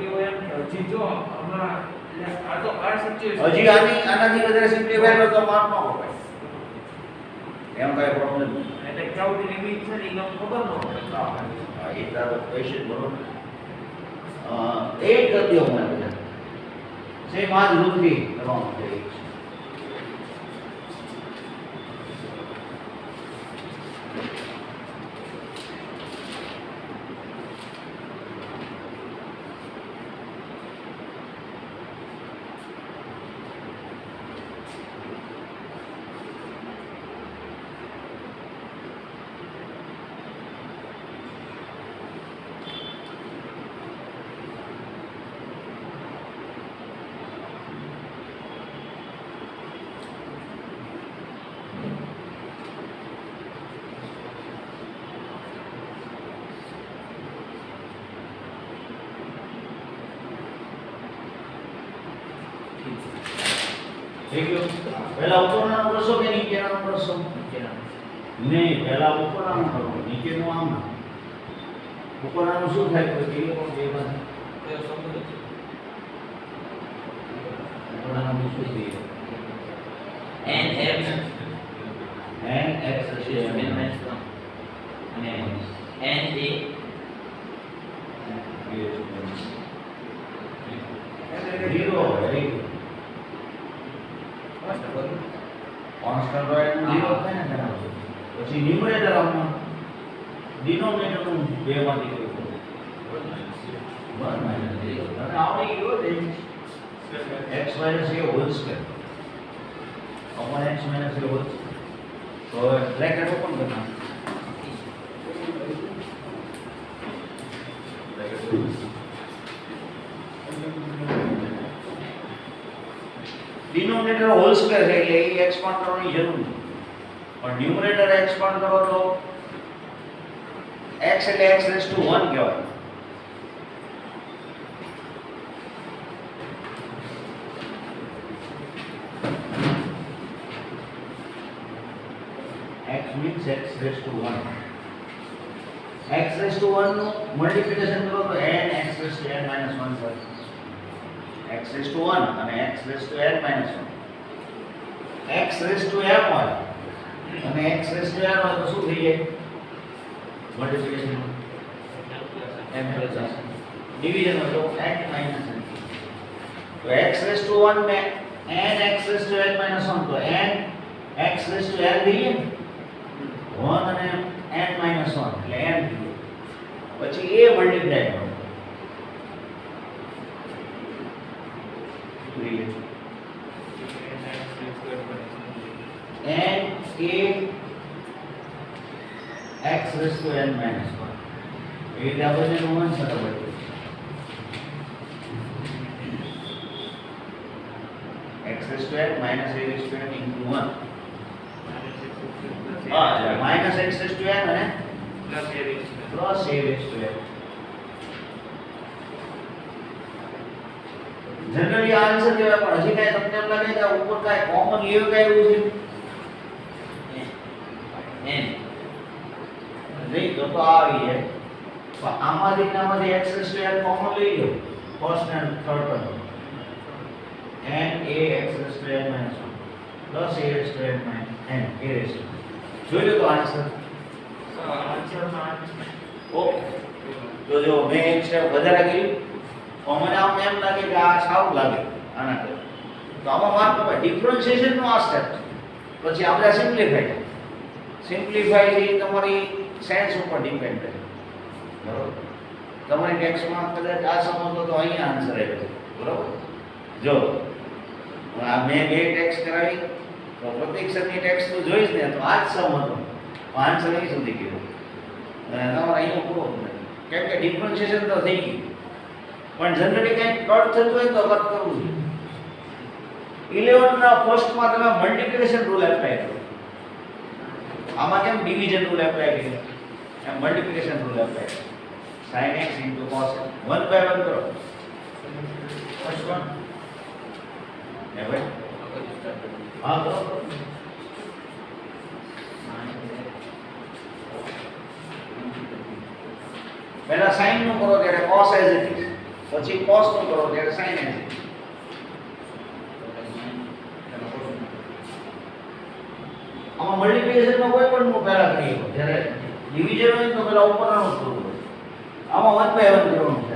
કેવું એમ કે હજી જો આમાં આ તો આ સિચ્યુએશન હજી આનાથી વધારે સિમ્પ્લિફાય કરો તો માર્ક ન કપાય. એમ કઈ પ્રોબ્લેમ નથી. એટલે ક્લાઉડ લિમિટ છે ને એ ખબર ન પડે. હા, એ તારો ક્વેશ્ચન બરોબર. 8 કરી દો મને બધા. સેમ આ જ રૂટથી કરવાનું છે. થઈ ગયું. પહેલા ઉપરનાનું કરશો કે નીચેનાનું કરશો? નહીં, પહેલા ઉપરનાનું કરો, નીચેનું આમ. ઉપરનાનું શું થાય? કોઈ કે પણ બે માં ઉપરનાનું શું થાય? n x છે અને zero very good. કોન્સ્ટન્ટ હોય તો 0 થાય ને તેના પછી ન્યુમરેટર આપનો ડિનોમિનેટર નું 2 માંથી કોઈ 1 0 અને આવડી ગયો છે x - a whole square upon x - a whole તો બ્રેકેટ ઓપન કરना डिनोमिनेटर होल स्क्वायर है એટલે એ એક્સપાન્ડ કરવાની જરૂર નથી પણ ન્યુમરેટર એક્સપાન્ડ કરો તો x એટલે x રેઝ ટુ 1 કહેવાય x means x raise to 1 x raise to 1 નું મલ્ટીપ્લિકેશન કરો તો n x raise to n - 1 થાય x raised to 1 અને x raised to n minus 1 x raised to m હોય અને x raised to n હોય તો શું થઈ જાય multiplication m plus n division હોય તો n minus n તો x raised to 1 ને n x raised to n minus 1 તો n x raised to n દઈએ 1 અને n minus 1 એટલે n પછી a મલ્ટીપ્લાય કરો n a x raised to n minus 1 એ રીતે આપણે એનું આન્સર આવે x raised to n minus a raised to n into 1 minus x raised to n અને plus a raised to n generally answer કેવા પણ હજી કાઈ તમને એમ લાગે કે ઉપર કાઈ કોમન લેવ કાઈ એવું છે n નહીં તો આવી જાય પણ આમાંથી x raised to n common લઈ લો first and third term n a x raised to n minus 1 plus a raised to n minus n a raised to જોઈ લો તો આન્સર ઓકે તો જો મેં એક સ્ટેપ વધારે કર્યું મને આમ એમ લાગે કે આ સારું લાગે આના કરતા તો આમાં માર્ક કપાય ડિફરન્શિએશન નો આ સ્ટેપ પછી આપણે સિમ્પ્લિફાઈ જે તમારી સેન્સ ઉપર ડિપેન્ડ કરે બરોબર તમારી ટેક્સ્ટમાં કદાચ આ સમજો તો અહીંયા આન્સર આવે બરોબર જો આ મેં બે ટેક્સ્ટ કરાવી તો પ્રત્યેક સરની ટેક્સ્ટ તો જોઈશ ને તો આ જ સમ હતો આન્સર અહીં સુધી ગયો તમારે અહીંયા પૂરો નથી કેમ કે ડિફરન્શિએશન તો થઈ ગયું પણ જનરલી કંઈ કટ થતું હોય તો કટ કરવું જોઈએ 11 ના ફર્સ્ટ માં તમે મલ્ટીપ્લિકેશન રૂલ એપ્લાય કરો આમાં કેમ ડિવિઝન રૂલ એપ્લાય કર્યો એમ મલ્ટીપ્લિકેશન રૂલ એપ્લાય કરો sin x cos 1 by 1 કરો ફર્સ્ટ વન એ ભાઈ હા કરો પહેલા sin નું કરો ત્યારે cos as it is પછી cos નું કરો ત્યારે sin x. આમાં મલ્ટીપ્લિકેશનમાં કોઈ પણ નું પહેલા કરીએ જ્યારે ડિવિઝન હોય તો પહેલા ઉપરનું કરવું પડે. આમાં 1/1 કરવાનું છે.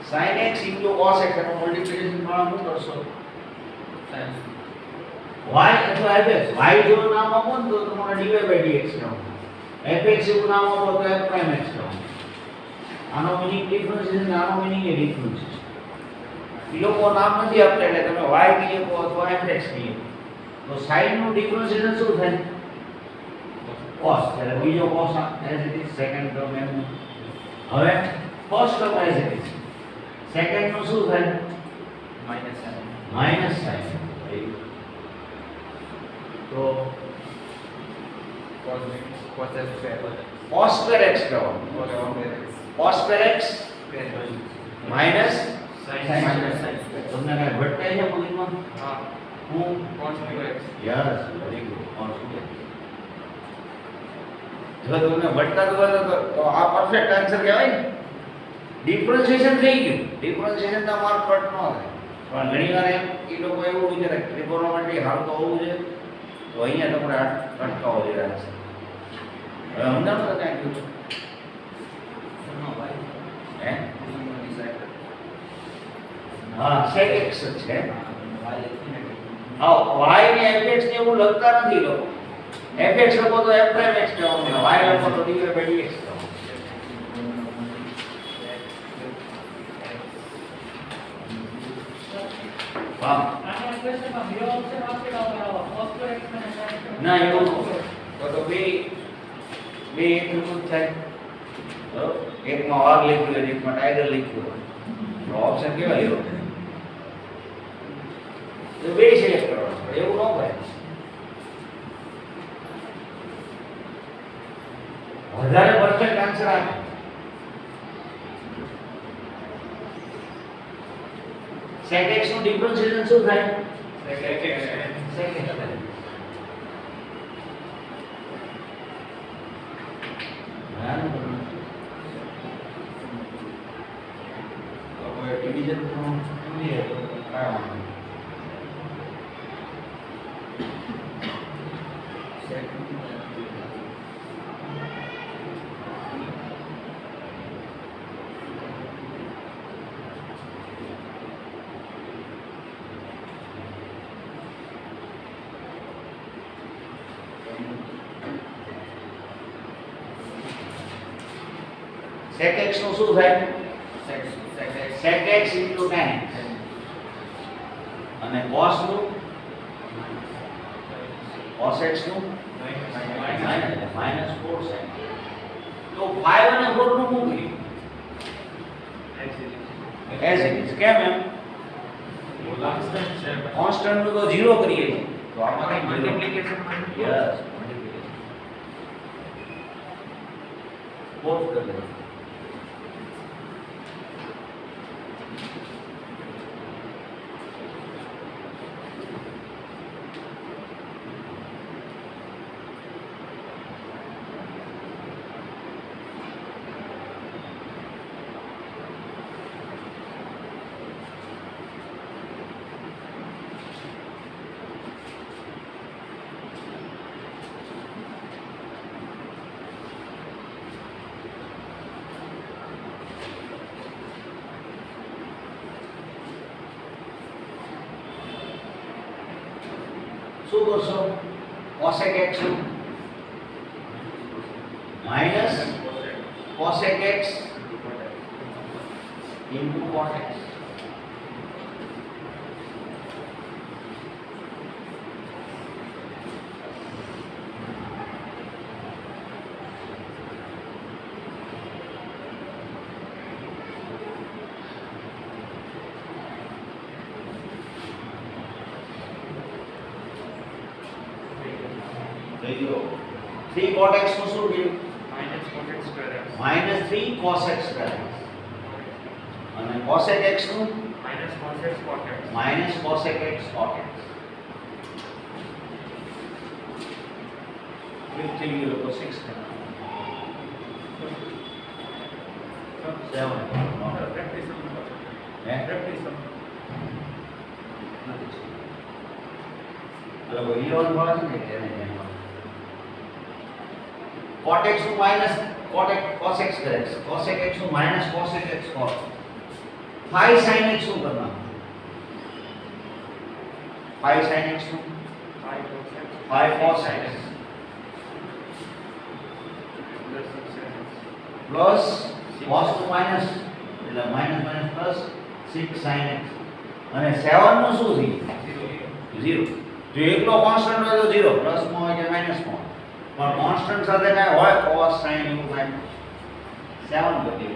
sin x into cos x એનો મલ્ટીપ્લિકેશન માં શું કરશો? y અથવા fx. y જો નામ આપો ને તો તમારે dy by dx કહેવાનું. fx એવું નામ આપો તો f prime x કહેવાનું. આનો મીનિંગ ડિફરન્સ છે ને આનો મીનિંગ એ ડિફરન્સ છે. એ લોકો નામ નથી આપતા એટલે તમે y કહીએ તો અથવા fx કહીએ તો sin નું ડિફરન્શિએશન શું થાય? cos. એટલે બીજો cos as it is second term એમ. હવે first term as it is second નું શું થાય? Minus sine. તો cos square x કહેવાનું. cos square x minus sine. તમને કઈ ભટકાય છે મગજમાં? હા. હું cos square x. Yes, very good. cos square. જો તમને ભટકાતું હોય તો આ પરફેક્ટ આન્સર કહેવાય ને. ડિફરન્શિએશન થઈ ગયું. ડિફરન્શિએશન તો માર્ક કટ ન થાય. પણ ઘણીવાર એમ એ લોકો એવું વિચારે ટ્રિગોનોમેટ્રી હાલ તો હોવું છે તો અહીંયા તમારે અટકાવો જોઈએ છે. હવે સમજાણું તો ક્યાં ગયું હે? હા, sec x છે. હા, y ને fx ને એવું લખતા નથી લોકો. fx લખો તો f prime x કહેવાનું, y લખો તો dy by dx કહેવાનું. ના એવું તો બે એક રૂપ થાય. એકમાં વાઘ લખ્યું હોય એકમાં ટાઈગર લખ્યું હોય તો ઓપ્શન કેવા લેવો? તો બે સિલેક્ટ કરવાનો. એવું ન હોય. વધારે પરફેક્ટ આન્સર આવે. sec x નું ડિફરન્શિએશન શું થાય? sec x. ડિવિઝન જોઈએ તો કાઢવાનું. sec x નું શું થાય? sec x into tan x. અને cos નું cos x નું minus 4 sin. તો 5 અને 4 નું શું કર્યું? as it is. કેમ એમ? કોન્સ્ટન્ટ નું તો 0 કરીએ છીએ તો આમાં મલ્ટીપ્લિકેશન યસ બોથ કરી દો. શું કરશો? cosec x minus cosec x into cot x. લઈ લો 3 cot x નું શું થયું minus cos x square x -3 cos x square x અને cosec x નું minus cos x cot x -cosec x cot x 15 ये लोग 6 करना 7 practice है practice એટલે કોઈ ઈવન વાળા છે ને કે એને cot x નું minus cot x cos x કરે cosec x નું minus cosec x cot 5 sin x શું કરવાનું 5 sin x નું 5 cos x plus cos નું minus એટલે minus minus plus 6 sin x અને 7 નું શું થયું 0 જો એકલો કોન્સ્ટન્ટ હોય તો 0 પ્લસ માં હોય કે માઈનસ માં પણ કોન્સ્ટન્ટ સાથે કાંઈ હોય cos sin એવું કાંઈ 7 બધી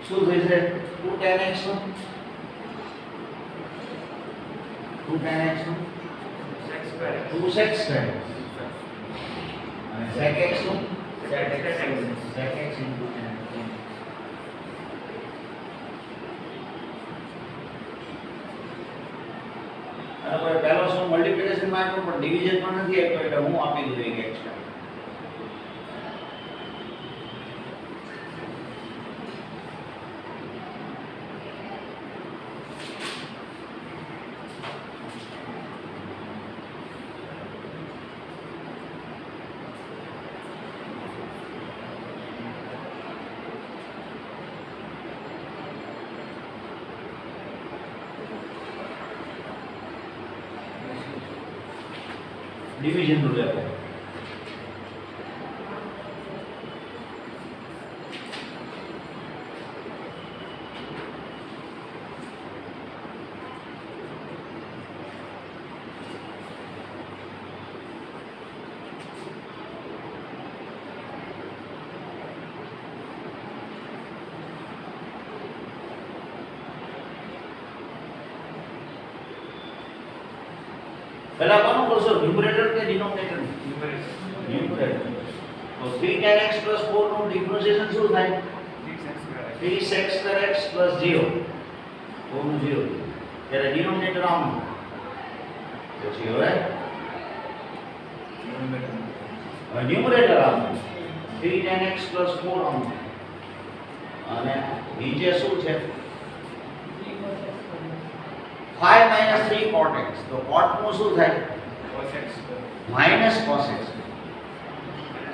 શું થશે 2 tan x નું 2 tan x નું sec square 2 sec square અને sec x નું sec x sec x into tan x અને કોઈ પહેલો શું મલ્ટીપ્લિકેશન માં આપ્યો પણ ડિવિઝન માં નથી આપ્યો એટલે હું આપી દઉં એક એક્સ્ટ્રા डिवीजन रूल है पहला कौन करशो न्यूमरेटर के डिनोमिनेटर न्यूमरेटर तो 3 tan x 4 નું ડિફરન્શિએશન શું થાય 3 sec square x 0 4 નું 0 ત્યારે ડિનોમિનેટર આમ પછી હવે ન્યુમરેટર આમ 3 tan x 4 આમ અને નીચે શું છે 5 minus 3 cot x તો cot નું શું થાય cos x minus cos x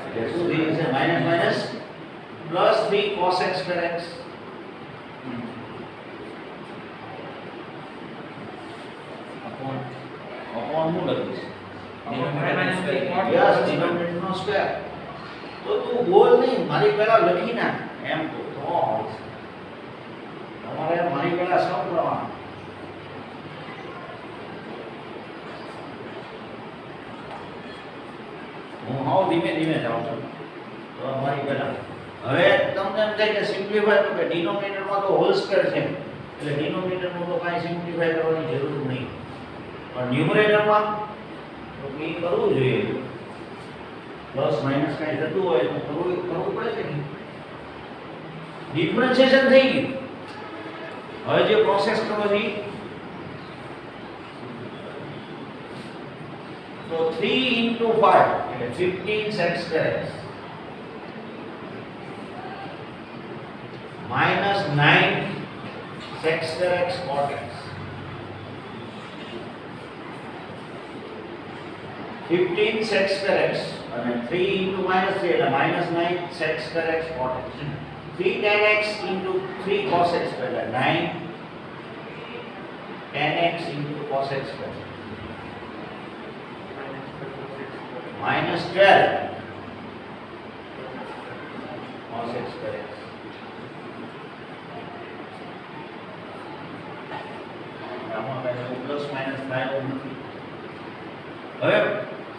એટલે શું થઈ જશે minus minus plus 3 cos x square x upon હું લખીશ યસ ડિનોમિનેટર નો સ્ક્વેર તો તું બોલ નહીં મારી પહેલા લખી નાખ એમ તો આવશે તમારે મારી પહેલા સૌ કરવાનું હું હાવ ધીમે ધીમે જાઉં છું તો અમારી પહેલા હવે તમને એમ થાય કે સિમ્પ્લિફાય તો કે ડિનોમિનેટરમાં તો હોલ સ્ક્વેર છે એટલે ડિનોમિનેટરમાં તો કાંઈ સિમ્પ્લિફાય કરવાની જરૂર નહીં પણ ન્યુમરેટરમાં તો કંઈ કરવું જોઈએ પ્લસ માઇનસ કાંઈ થતું હોય તો કરવું પડે છે ને ડિફરન્શિએશન થઈ ગયું હવે જે પ્રોસેસ કરો છે તો 3 into 5 એટલે 15 sec square x minus 9 sec square x cot x 15 sec square x અને 3 into -3 એટલે -9 sec square x cot x. 3 tan x into 3 cos x square એટલે 9 tan x into cos x square -12 cos x square x. આમાં કઈ plus minus થાય એવું નથી. હવે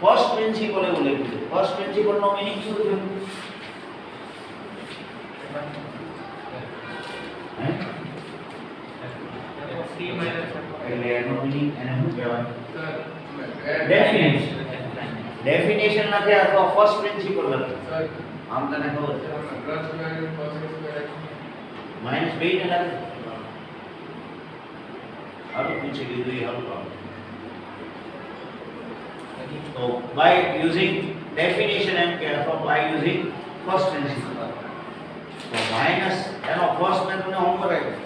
first principal એવું લખ્યું છે. ફર્સ્ટ પ્રિન્સિપલ નો મીનિંગ શું છે? એટલે એનો મીનિંગ એને શું કહેવાય? ડેફિનેશન. ડેફિનેશન નથી અથવા ફર્સ્ટ પ્રિન્સિપલ નથી. આમ તને ખબર છે માઈનસ 2 ને લાગે આવું પૂછી લીધું એ હલ કરો. So by using definition એમ કે અથવા by using first principle. તો માઈનસ એનો ફર્સ્ટ મેં તમને હોમવર્ક આપ્યો.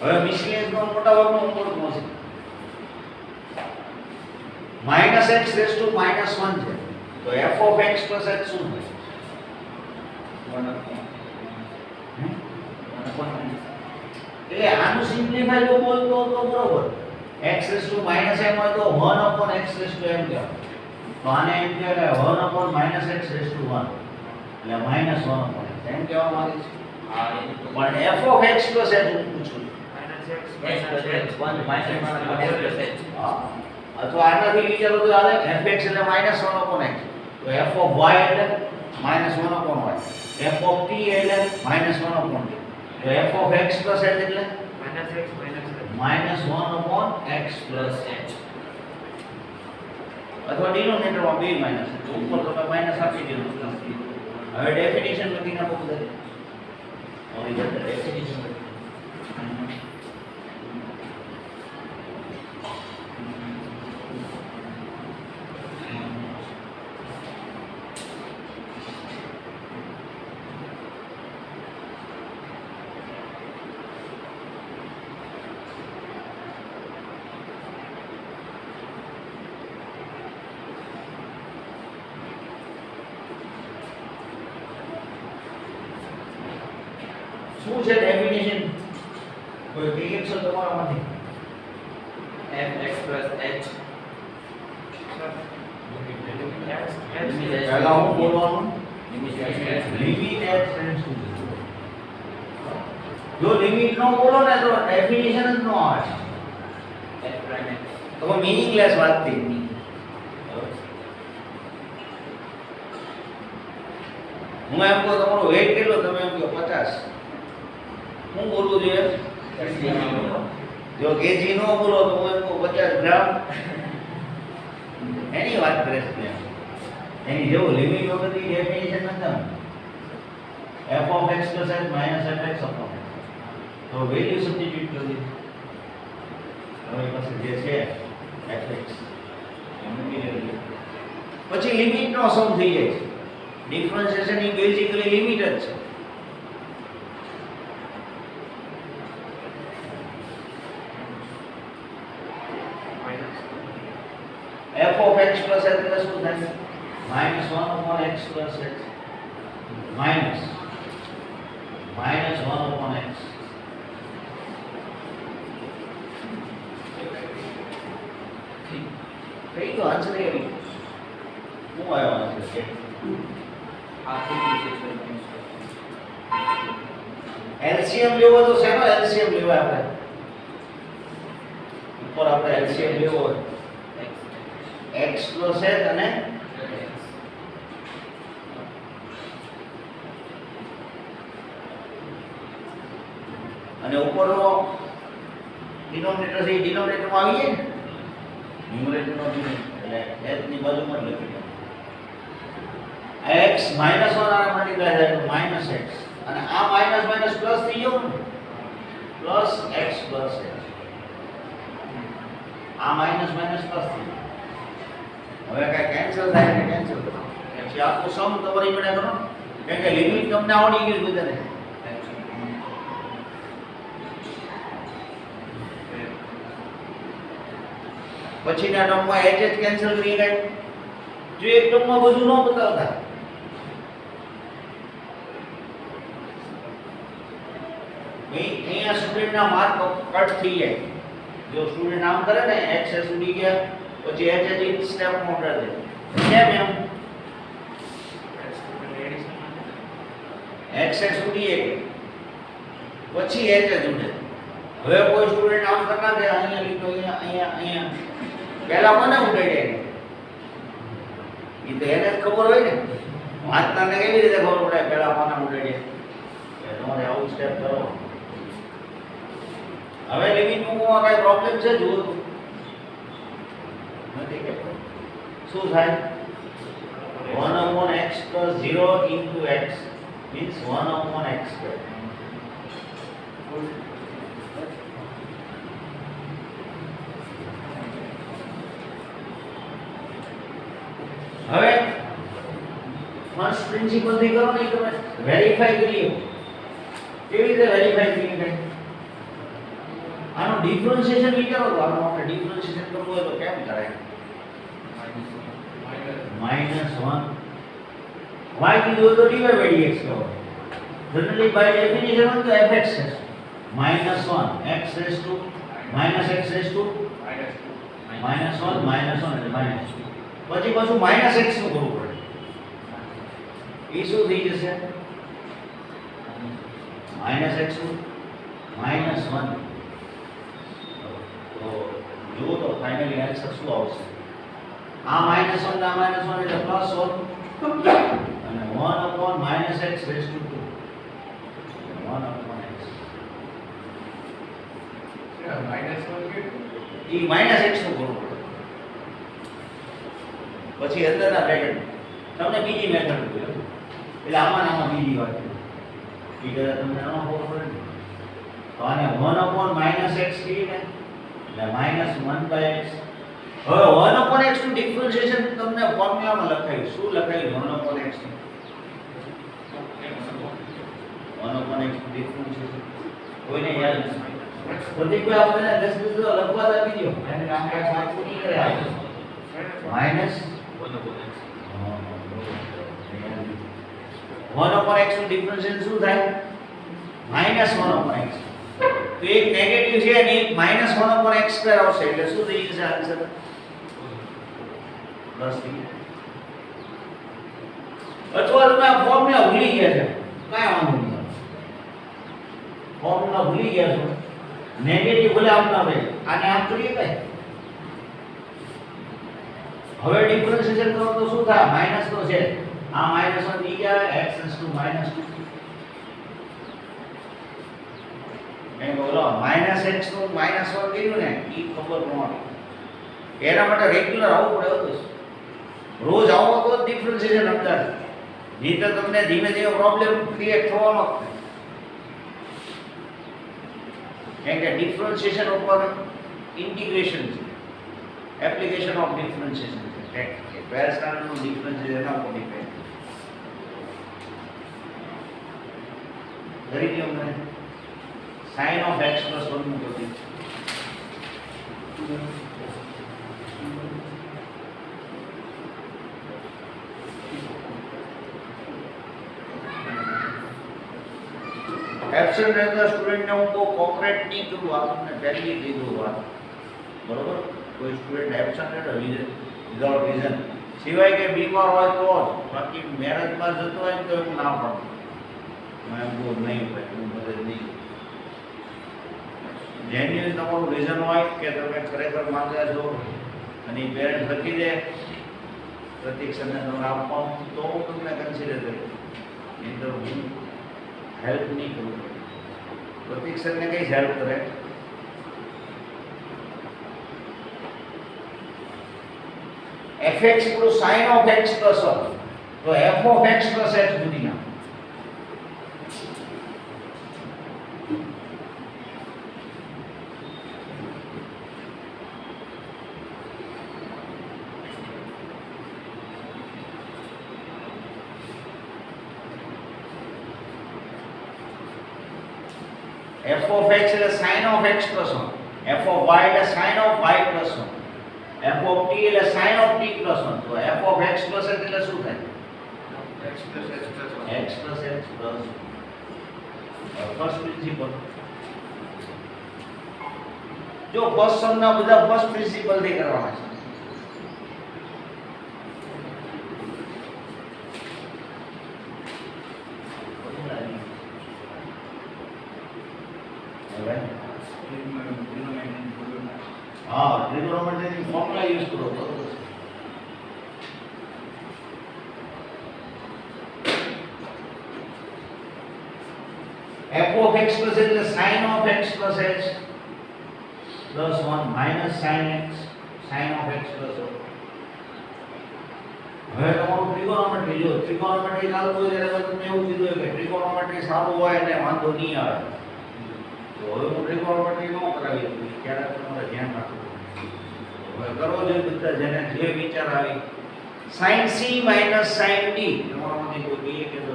હવે મિસલેનિયસ નો મોટા ભાગનો હોમવર્ક નો છે. -x raised to -1 છે. તો f of x plus x શું થશે? 1 એટલે આનું સિમ્પ્લિફાઈ જો બોલતો તો બરોબર. x raised to -m હોય તો 1 upon x raised to m કહેવાય. તો આને એમ કહેવાય 1 upon -x raised to 1 એટલે -1 upon x એમ કહેવા માંગે છે. પણ f of x plus h હું પૂછું અથવા આનાથી વિચારો તો આવે fx એટલે -1 upon x. તો f of y એટલે -1 upon y. f of t એટલે -1 upon t. તો f of x plus h એટલે -1 upon x plus h. અથવા ડિનોમિનેટરમાં બે માઈનસ તો ઉપર તો માઈનસ આપી દીધું. હવે ડેફિનેશન લખી નાખો બધા. હવે ડેફિનેશન શું છે ડેફિનેશન? કોઈ કઈ છો તમારામાંથી? fx plus h પહેલા હું બોલવાનું લિમિટ h જો લિમિટ નો બોલો ને તો ડેફિનેશન જ નો આવે. f prime x તો મીનિંગલેસ વાત થઈ. હું એમ કહું તમારો વેટ કેટલો? તમે એમ કહો 50. હું બોલવું જોઈએ જો કેજી નો બોલો તો હું એમ કહું 50 ગ્રામ. એની વાત કરે છે એની જેવું લિમિટ વગરની ડેફિનેશન નથી. f of x plus h minus fx upon x. તો વેલ્યુ સબસ્ટિટ્યુટ કરી દીધી. હવે પાસે જે છે fx પછી લિમિટ નો સમ થઈ જાય છે. ડિફરન્શિએશન ની બેઝિકલી લિમિટ જ છે. f of x plus h એટલે શું થાય? -1 upon x plus h minus -1 upon x. કઈ તો આન્સર એ હું આવ્યો આન્સર છે એલસીએમ લેવો તો શેનો એલસીએમ લેવા આપણે? ઉપર આપણે એલસીએમ લેવો હોય x plus h અને ઉપરનો ડિનોમિનેટર છે ડિનોમિનેટર માં આવી જાય ને ન્યુમરેટર નો એટલે h ની બાજુમાં જ લખી દો. x -1 આને મલ્ટીપ્લાય થાય તો -x અને આ માઈનસ માઈનસ પ્લસ થઈ ગયો ને પ્લસ x પ્લસ h. આ માઈનસ માઈનસ પ્લસ થઈ ગયો. હવે કઈ કેન્સલ થાય ને કેન્સલ કરો પછી આખું સમ તમારી જોડે કરો કારણ કે લિમિટ તમને આવડી ગઈ બધાને. પછીના ટર્મમાં h કેન્સલ કરી નાખ જો એક ટર્મમાં બધું ન બતાવતા. અહીંયા સ્ટુડન્ટના માર્ક કટ થઈ જાય. જો સ્ટુડન્ટ આમ કરે ને એક્સેસ ઉડી ગયા પછી H H in step motor દે. કેમ એમ? એક્સેસ ઉડી ગઈ પછી એચ એચ ઉડે. હવે કોઈ સ્ટુડન્ટ આમ કરતા કે અહીંયા લીધો અહીંયા પહેલા મને ઉડાડે. એ તો એને જ ખબર હોય ને. વાંચતાને કેવી રીતે ખબર પડે પહેલા મને ઉડાડે? તમારે આવું સ્ટેપ કરો. હવે લિમિટમાં કઈ પ્રોબ્લેમ છે જુઓ નથી કે શું થાય 1/x plus 0 into x means 1/x square. હવે ફર્સ્ટ પ્રિન્સિપલ થી કરો ને તમે વેરીફાઈ કરીએ. કેવી રીતે વેરીફાઈ કરીએ? આનો ડિફરન્શિએશન વિચારો તો આનો આપણે ડિફરન્શિએશન કરવું હોય તો કેમ કરાય? -1 y કીધું તો dy by dx કરો. જનરલી બાય ડેફિનેશન તો fx છે. -1 x raised to -x raised to -1 એટલે -2 પછી પાછું -x નું કરવું પડે. એ શું થઈ જશે? -x નું -1. તો જો તો ફાઇનલી આન્સર શું આવશે? આ -1 ના -1 એટલે +1 અને 1/-x raised to 2. 1/x. A -x નું કરવું પડે. પછી અંદરના બ્રેકેટ તમને બીજી મેથડ જોઈએ એટલે આમાં બીજી વાત છે. એ જરા તમને આનો ખબર પડે ને તો આને 1/-x કહીને એટલે -1/x. હવે 1/x નું ડિફરન્શિએશન તમને ફોર્મ્યુલામાં લખાયું. શું લખાયું 1/x નું? 1/x નું ડિફરન્શિએશન કોઈને યાદ નથી? પ્રતિકભાઈ આપણે 10 મિનિટ લખવા આપી દો. એને કામ કાજ સાચું નહીં કરે. -1/x 1/x નું ડિફરન્શિએશન શું થાય? -1/x. તો એક નેગેટિવ છે અને એક -1/x સ્ક્વેર આવશે એટલે શું થઈ જશે આન્સર? +3. અથવા તમે આ ફોર્મ્યુલા ભૂલી ગયા છે કાંઈ વાંધો નહીં. ફોર્મ્યુલા ભૂલી ગયા છો નેગેટિવ ભલે આમ ના હોય આને આમ કરીએ કઈ. હવે ડિફરન્શિએશન કરો તો શું થાય? માઈનસ તો છે. આ -1 થઈ ગયા x * -2. મેં બોલો -x નું -1 કર્યું ને એ ખબર ન હતી. એના માટે રેગ્યુલર આવવું પડે હતું. રોજ આવો તો ડિફરન્શિએશન સમજાશે. નહીં તો તમને ધીમે ધીમે પ્રોબ્લેમ ક્રિએટ થવાનો જ. કેમ કે ડિફરન્શિએશન ઉપર ઇન્ટિગ્રેશન છે. એપ્લિકેશન ઓફ ડિફરન્શિએશન છે. પહેલા સ્ટાન્ડર્ડનું ડિફરન્શિએશન એના ઉપર ડિપેન્ડ. કરી દો મને sin of x plus 1 નું પ્રતીક. એબ્સેન્ટ રહેતા સ્ટુડન્ટને હું બહુ કોઓપરેટ નહીં કરું. આપણને પહેલી કીધું વાત બરોબર. કોઈ સ્ટુડન્ટ એબ્સેન્ટ રહે વિધાઉટ રીઝન સિવાય કે બીમાર હોય તો જ. બાકી મેરેજમાં જતો હોય તો એવું ના પડે. મેં બહુ નહીં હોય હું બધે નહીં. જેન્યુઅન તમારું રીઝન હોય કે તમે ખરેખર માંગ્યા છો અને પેરેન્ટ લખી દે પ્રતિક્ષાને તમે આપવાનું તો હું તમને કન્સિડર કરીશ. નહીં તો હું હેલ્પ નહીં કરું. પ્રતિક્ષાને કઈ હેલ્પ કરે? fx plus sin of x plus 1 તો f of x plus h સુધી ના f of x એટલે sin of x plus 1 f of y એટલે sin of y plus 1 f of t એટલે sin of t plus 1 તો f of x plus h એટલે શું થાય x plus h plus 1. x plus h plus first principal જો first સમ ના બધા first principal થી કરવાના છે हाँ ट्रिग्नोमेट्री फॉर्मूला यूज करो तो f of x plus h is sin of x plus h plus 1 minus sin x sin of x plus 1 હવે તમારું ટ્રિગોનોમેટ્રી જો ટ્રિગોનોમેટ્રી ચાલુ હોય ત્યારે તમને એવું કીધું કે ટ્રિગોનોમેટ્રી સારું હોય એટલે વાંધો નહીં આવે તો હવે હું ટ્રિગોનોમેટ્રી નો કરાવી દઉં ત્યારે તમારે ધ્યાન રાખવું હવે કરો જે બધા જેને જે વિચાર આવે sin c minus sin d તમારામાંથી કોઈ બે કે દો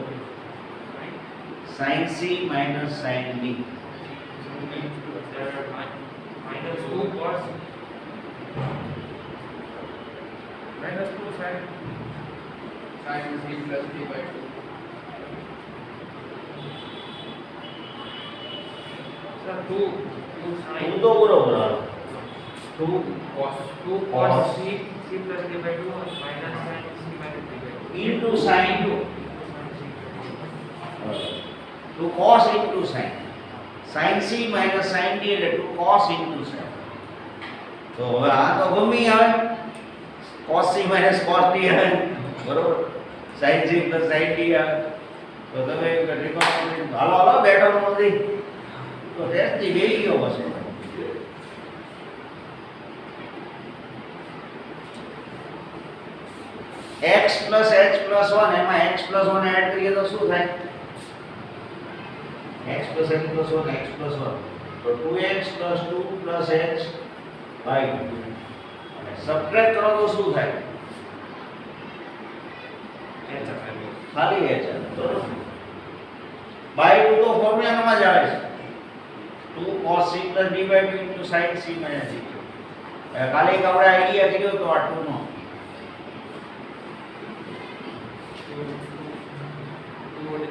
sin c minus sin d minus 2 cos minus 2 sin c plus d by 2. Sir, 2 sin હું તો બરોબર 2 cos c plus d by 2 minus sin c minus d by 2 into sin 2 to cos into sin sin c minus sin d એટલે to cos into sin તો હવે આ તો ગમી આવે cos c minus cos d આવે બરોબર sin c plus sin d આવે તો તમે ટ્રિગોનોમેટ્રી હાલો હાલો બેઠો નથી તો ટેસ્ટ થી બેહી ગયો હશે x plus h plus 1 એમાં x plus 1 એડ કરીએ તો શું થાય x plus h plus 1 x plus 1 તો 2x plus 2 plus h by 2 અને સબટ્રેક્ટ કરો તો શું થાય ખાલી h બરોબર by 2 તો ફોર્મ્યુલામાં જ આવે છે 2 cos c plus d by 2 into sin c minus d ખાલી એક આપણે આઈડિયા કર્યો તો આ 2 નો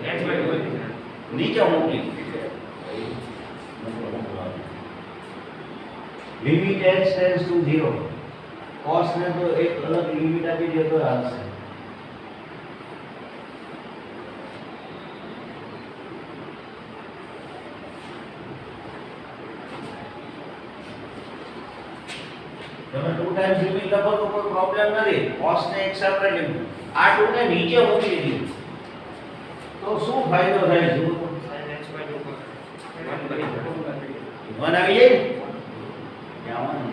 h by 2 નીચે મૂકી limit h tends to 0 cos ને તો એક અલગ લિમિટ આપી દે તો આવશે તમે 2 ટાઈમ્સ લિમિટ લખો તો કોઈ પ્રોબ્લેમ નથી cos ને એક સેપરેટ લિમિટ આ 2 ને નીચે મૂકી દીધું તો શું ફાયદો થાય જુઓ sin h by 2 1 બની જાય 1 આવી જાય ત્યાં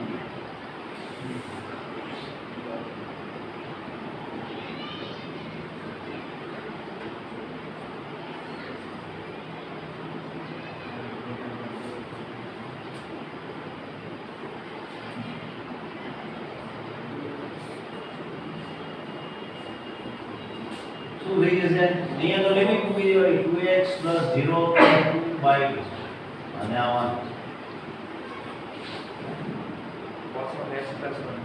શું થઈ જશે અહીંયા તો લિમિટ મૂકી દેવાય 2x 0 2 by 2 અને આ 1 cos of x plus 1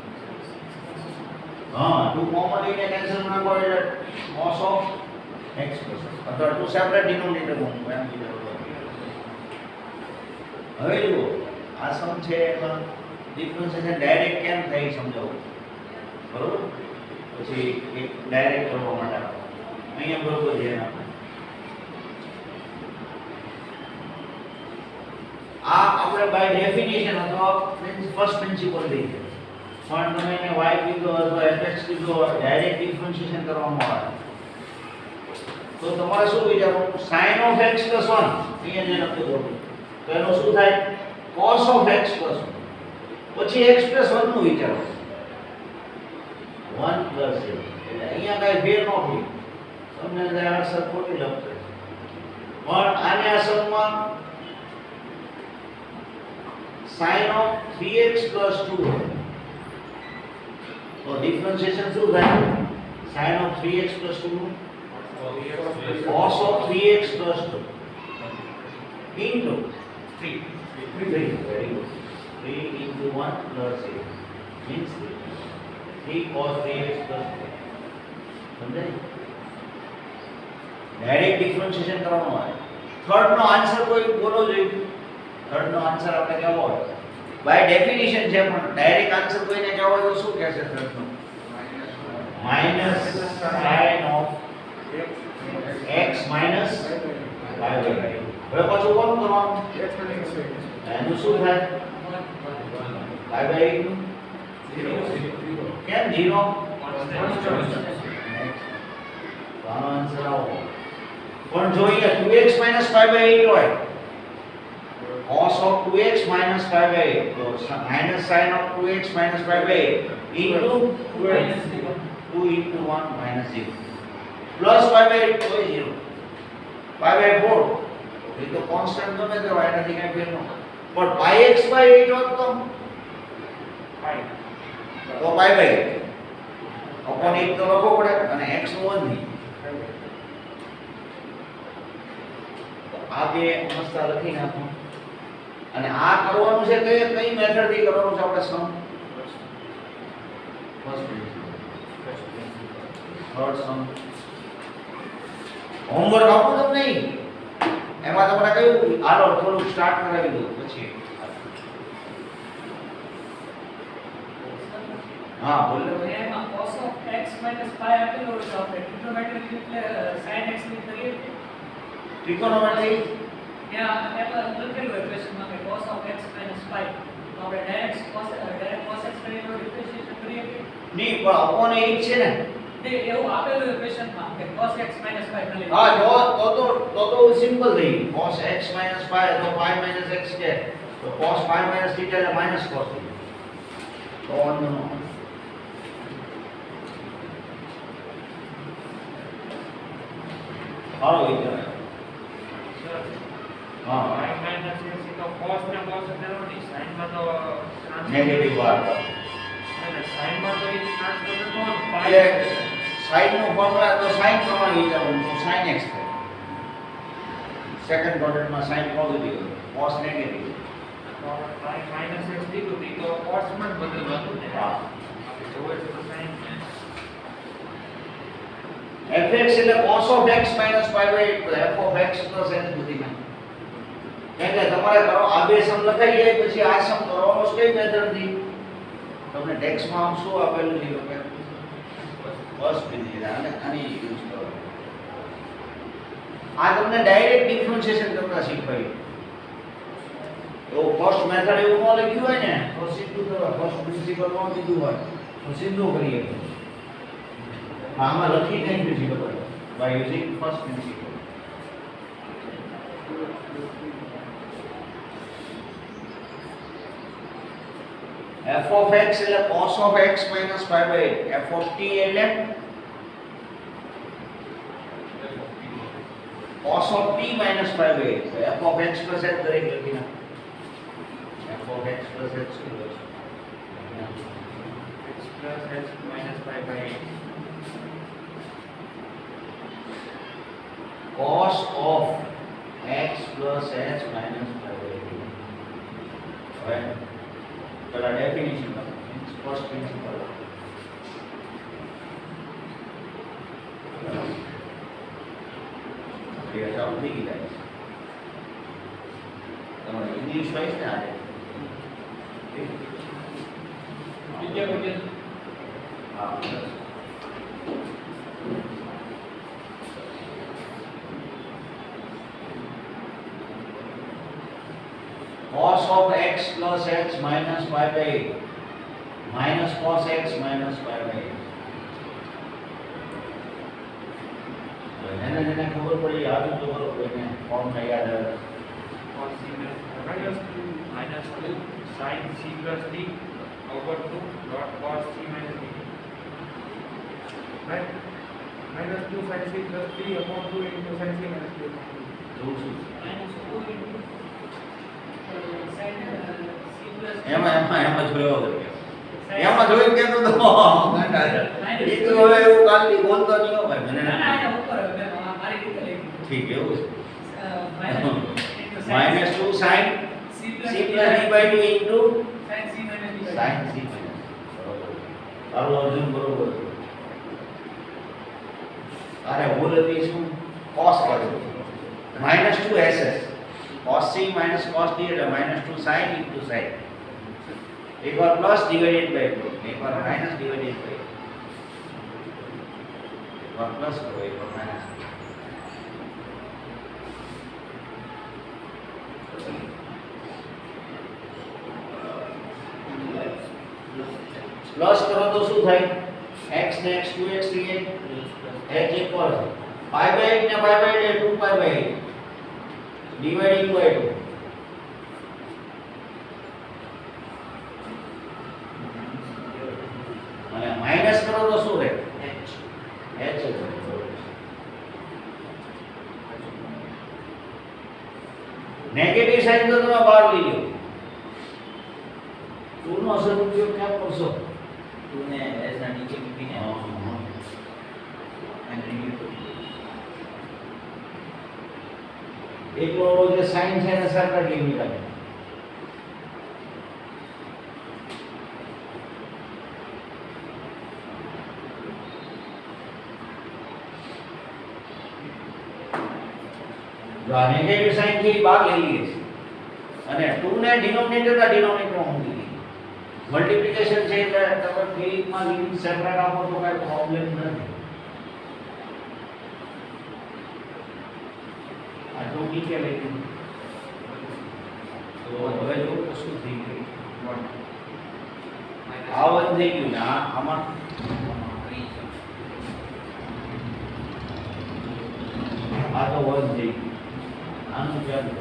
હા 2 કોમન લઈને કેન્સલ નાખો એટલે cos of x plus અથવા 2 સેપરેટ ડિનોમિનેટર મૂકો એમ કીધું હવે જુઓ આ સમ છે એમાં ડિફરન્શિએશન ડાયરેક્ટ કેમ થાય સમજાવું બરોબર પછી એક ડાયરેક્ટ કરવા માટે અહીંયા બરોબર છે આ આપણે બાય ડેફિનેશન અથવા ફર્સ્ટ પ્રિન્સિપલ લઈએ પણ તમે એને y કીધો અથવા fx કીધો ડાયરેક્ટ ડિફરન્શિએશન કરવામાં આવે તો તમારે શું વિચારવું sin of x plus 1 અહીંયા જે લખ્યું હતું તો એનો શું થાય cos of x plus 1 પછી x plus 1 નું વિચારો 1 plus 0 એટલે અહીંયા કાંઈ ફેર ન થાય તમને આ અસર ખોટી લખશે પણ આને અસરમાં sin of 3x plus 2 તો ડિફરન્શિએશન શું થાય sin of 3x plus 2 cos of 3x plus 2 into 3 very good 3 into 1 plus 8 means 3 cos 3x plus 3 સમજાય ડાયરેક્ટ ડિફરન્શિએશન કરવાનો હોય થર્ડ નો આન્સર કોઈ બોલો જોઈએ થર્ડ નો આન્સર આપણે કેવો હોય બાય ડેફિનિશન છે પણ ડાયરેક્ટ આન્સર કોઈને કહેવો હોય તો શું કહેશે થર્ડ નો minus sin of x minus y by 2 હવે પાછું કોણ કરવાનું એનું શું થાય y by 0 કેમ 0 આન્સર આવો પણ જોઈએ 2x minus 5 by 8 હોય cos of 2x minus 5 by 8 તો minus sin of 2x minus 5 by 8 into 2 into 1 minus 0 plus 5 by 8 તો 0 5 by 4 ये तो कांस्टेंट ગમે તે હોય એનાથી કઈ ફેર ન પણ pi x by 8 હોત તો pi by 8 upon 8 તો લખવો પડે અને x નું 1 નહીં આ બે અવસ્થા લખી નાખો અને આ કરવાનું છે કઈ કઈ મેથડ થી કરવાનું છે આપણે સમ થર્ડ સમ હોમવર્ક આપું તમને નહીં એમાં તમને કહ્યું હાલો થોડું સ્ટાર્ટ કરાવી દો પછી હા બોલો એમાં cos of x minus pi આપેલું હોય તો આપણે ટ્રિગ્નોમેટ્રિક એટલે sin x ની કરીએ ત્રિકોણમિતિ ત્યાં એમાં લખેલું હોય ક્વેશ્ચનમાં કે cos of x minus pi તો આપણે ડાયરેક્ટ cos x કરીને ડિફરન્શિએશન કરીએ કે ની પણ અપોન 8 છે ને તે એવું આપેલું હોય ક્વેશ્ચનમાં કે cos x minus pi ખાલી હા તો સિમ્પલ થઈ cos x minus pi તો pi minus x છે તો cos pi minus theta એટલે minus cos theta તો વાંધો ન આવે હાલો વિચાર હા y minus x તો cos ને cos એટલે નહીં sin માં તો નેગેટિવ વાત અને sin માં તો એ ટ્રાન્સફર કરવાનું એટલે sin નો ફોર્મ્યુલા તો sin પ્રમાણે વિચારવું તો sin x થાય સેકન્ડ ક્વોડ્રન્ટમાં sin positive cos negative y minus x દીધું તો cos માં જ બદલવાનું ને હા આપણે જોવે છે તો sin fx એટલે cos of x minus pi by 8 તો f of x plus n બધી માં એટલે તમારે કરો આ બે સમ લખાઈ જાય પછી આ સમ કરવાનો કઈ મેથડ થી તમને ટેક્સ્ટ માં આમ શું આપેલું છે કે ફર્સ્ટ વિધિ અને આની યુઝ કરો આ તમને ડાયરેક્ટ ડિફરન્શિએશન કરતા શીખવાયું તો ફર્સ્ટ મેથડ એવું ન લખ્યું હોય ને તો સીધું કરો ફર્સ્ટ પ્રિન્સિપલ નો કીધું હોય તો સીધું કરીએ આમાં લખી નહીં principle by using first principle f of x એટલે cos of x minus pi by 8 f of t એટલે cos of t minus pi by 8 તો f of x plus h દરેક લખી નાખો f of x plus h શું લખો x plus h minus pi by 8 cos of x plus h minus pi by 8 હવે પેલા definition first principal ये चालू થઈ ગઈ ગાઈસ તમારે ઇંગ્લિશ વાઇસ ને આજે બીજા કોઈ હા cos of x plus h minus pi by 8 minus cos x minus pi by 8 જેને ખબર પડી યાદ તો કરો કોઈને ફોર્મમાં યાદ આવે cos c minus 2 sin c plus d over 2 dot cos c minus d right minus 2 sin c plus d upon 2 into sin c minus d જોઉં છું minus 2 into sin c plus એમાં જોયો હતો એમાં જોઈને કેતો તો ગાંડા એ તો હવે એવું કાલથી બોલતો નહીં હો ભાઈ મને ના ના આ ઉપર હવે મારી રીતે લખી ઠીક એવું છે minus -2 sin c c plus d by 2 into sin c minus d sin c minus તારું અર્જુન બરોબર છે. અરે ભૂલ હતી શું? cos કર્યું. -2 SS. cos C minus cos D એટલે -2 sin into sin. એક વાર પ્લસ ડિવાઇડેડ બાય 2, એક વાર માઈનસ ડિવાઇડેડ બાય 2. એક વાર પ્લસ કરો, એક વાર માઈનસ. પ્લસ કરો તો શું થાય? x ને x 2x થઈ જાય. h ઇક્વલ pi by 8 ને pi by 8 એટલે 2 pi by 8 dividing by 2. અને માઈનસ કરો તો શું રહે? h જ રહે. નેગેટિવ સાઈન તો તમે બહાર લઈ લો. 2 નો સદુપયોગ ક્યાં કરશો? 2 ને s ના નીચે મૂકીને and remove. એકલો જે સાઈન છે એને સરખા કેવી રીતે? જો આ નેગેટિવ સાઈન થી બહાર લઈ લઈએ છીએ અને 2 ને ડિનોમિનેટરમાં મૂકી દઈએ. મલ્ટીપ્લિકેશન છે એટલે તમે ફિલિંગમાં લિમિટ સેપરેટ આપો તો કાંઈ પ્રોબ્લેમ નથી. આ તો નીચે લઈ ગયું તો હવે જો શું થઈ ગયું? આ વન થઈ ગયું ને આમાં આ તો વન થઈ ગયું. આનું ચાલુ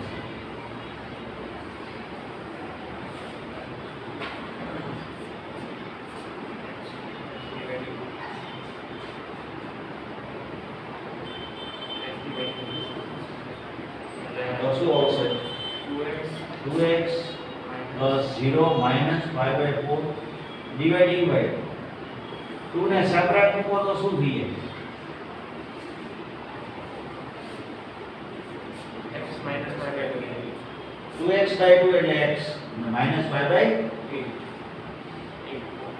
તો શું આવશે? 2x plus 0 minus 5 by 4 dividing by 2 ને સેપરેટ મૂકો તો શું થઈ જાય? x minus 5 by 2. 2x by 2 એટલે x minus 5 by 8.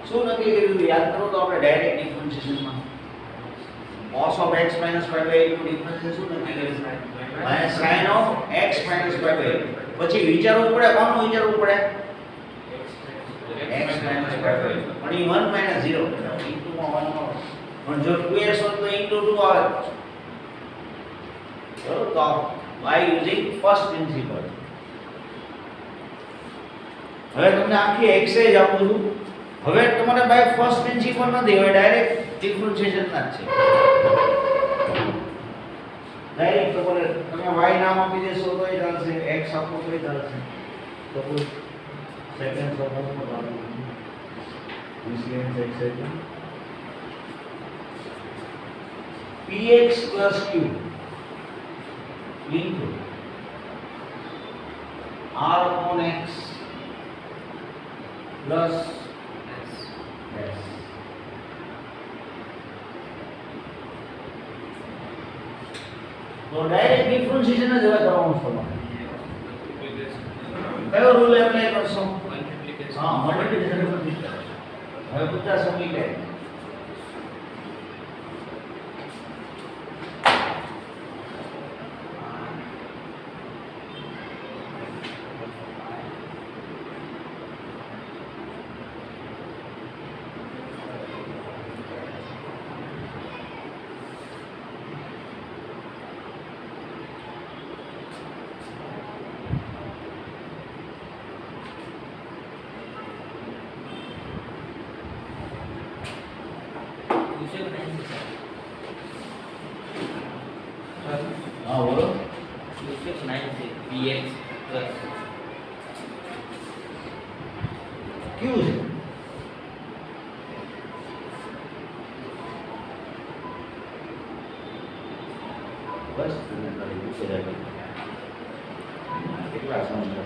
શું નક્કી કર્યું? યાદ કરો તો આપણે direct ડિફરન્શિએશનમાં cos of x minus 5 by 8 નું ડિફરન્શિએશન શું નક્કી કર્યું? minus sin of x minus 5 by 8. પછી વિચારવું પડે, કોનું વિચારવું પડે? x minus 5 by 8. પણ ઈ 1 minus 0 into માં 1 આવે. પણ જો 2x હોત તો into 2 આવે. બરોબર? તો by using first principle. હવે તમને આખી એક્સરસાઇઝ આપું છું. હવે તમારે બાય ફર્સ્ટ પ્રિન્સિપલ નથી, હવે ડાયરેક્ટ ડિફરન્શિએશન ના જ છે. ડાયરેક્ટ તમારે તમે y નામ આપી દેશો તોય ચાલશે, x આપો તોય ચાલશે. તો કોઈ સેકન્ડ સપોઝમાં ચાલુ miscellaneous exercise px q into r upon x plus s. તો ડાયરેક્ટ ડિફરન્શિએશન જ હવે કરવાનું છે તમારે. કયો રૂલ એપ્લાય કરશો? હા, મલ્ટીપ્લિકેશન. હવે બધા સમજી લે. હા બોલો. px plus q છે. બસ તમે તારી પૂછે જાય. કેટલા સમય છે?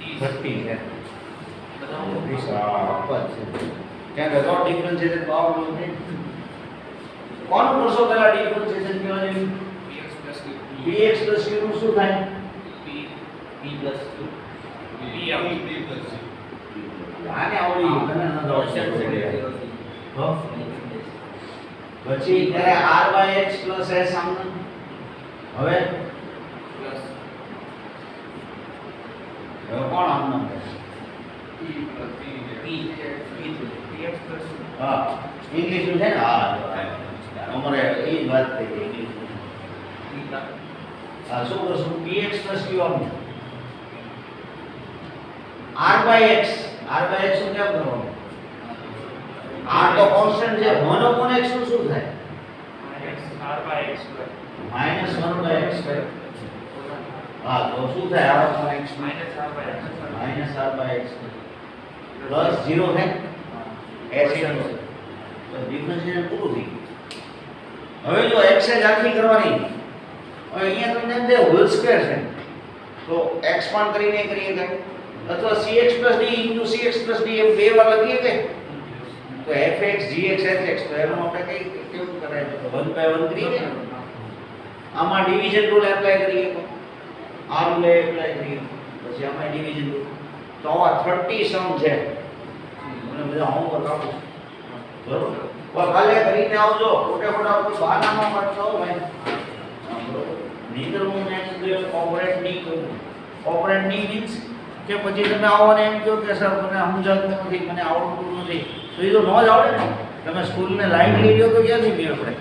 30 છે. ક્યાં ગયો ડિફરન્શિએશન પાવર નથી? કોનું કરશો પેલા ડિફરન્શિએશન કહેવાની? px plus q નું શું થાય? p plus q p plus આને આવડી ગયું તને ન આવડતું હો પછી ત્યારે r by x plus s આમને હવે કોણ આમનો હા ઇંગ્લિશ છે ને હા અમારે એ જ વાત થઈ ગઈ ઇંગ્લિશ હા શું કરશું px plus q આમ r by x શું કેમ કરવાનું r તો કોન્સ્ટન્ટ છે 1 upon x નું શું થાય r by x square minus 1 by x square હા તો શું થાય r upon x minus r by x minus r by x plus 0 થાય s તો ડિફરન્શિએશન પૂરું થઈ ગયું હવે જો x જ આખી કરવાની હવે અહીંયા તમને એમ થાય હોલ સ્ક્વેર છે તો એક્સપાન્ડ કરીને કરીએ કે અથવા cx d cx d એમ બે વાર લખીએ કે તો fx gx hx તો એનો આપણે કઈ કેવું કરાય તો 1 by 1 કરીએ કે આમાં ડિવિઝન રૂલ એપ્લાય કરીએ તો આ રૂલ એપ્લાય કરીએ પછી આમાં ડિવિઝન રૂલ તો આ 30 સમ છે મને બધા હોમવર્ક આપો બરોબર પણ કાલે કરીને આવજો ખોટા કોઈ બહાનામાં પડતો ભાઈ બરોબર નીધર હું નેક્સ્ટ ડે કોઓપરેટ નહીં કરું કોઓપરેટ નહીં મીન્સ કે પછી તમે આવો ને એમ કહો કે સર મને સમજાતું નથી મને આવડતું નથી તો એ તો ન જ આવડે ને તમે સ્કૂલને લાઈટ લઈ લો તો ક્યાંથી મેળ પડે